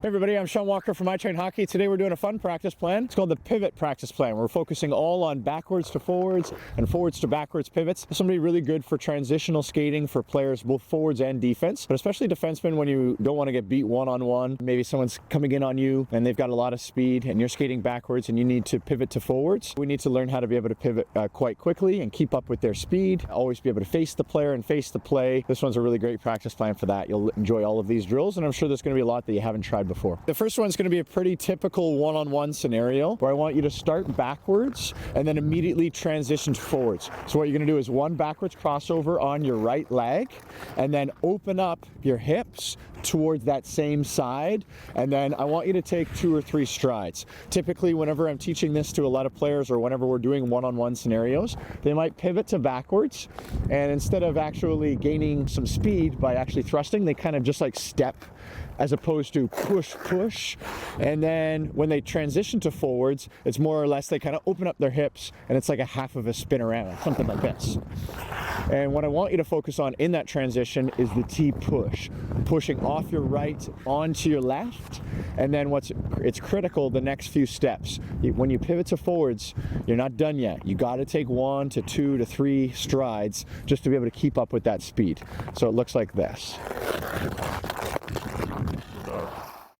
Hey everybody, I'm Sean Walker from iTrain Hockey. Today we're doing a fun practice plan. It's called the pivot practice plan. We're focusing all on backwards to forwards and forwards to backwards pivots. This will be really good for transitional skating for players both forwards and defense, but especially defensemen when you don't want to get beat one-on-one. Maybe someone's coming in on you and they've got a lot of speed and you're skating backwards and you need to pivot to forwards. We need to learn how to be able to pivot quite quickly and keep up with their speed. Always be able to face the player and face the play. This one's a really great practice plan for that. You'll enjoy all of these drills, and I'm sure there's going to be a lot that you haven't tried before. The first one's going to be a pretty typical one-on-one scenario where I want you to start backwards and then immediately transition forwards. So what you're going to do is one backwards crossover on your right leg and then open up your hips towards that same side, and then I want you to take 2 or 3 strides. Typically, whenever I'm teaching this to a lot of players or whenever we're doing one-on-one scenarios, they might pivot to backwards, and instead of actually gaining some speed by actually thrusting, they kind of just like step as opposed to push, and then when they transition to forwards, it's more or less they kind of open up their hips and it's like a half of a spin around, something like this. And what I want you to focus on in that transition is the T-push, pushing off your right onto your left, and then it's critical the next few steps. When you pivot to forwards, you're not done yet. You got to take 1 to 2 to 3 strides just to be able to keep up with that speed. So it looks like this.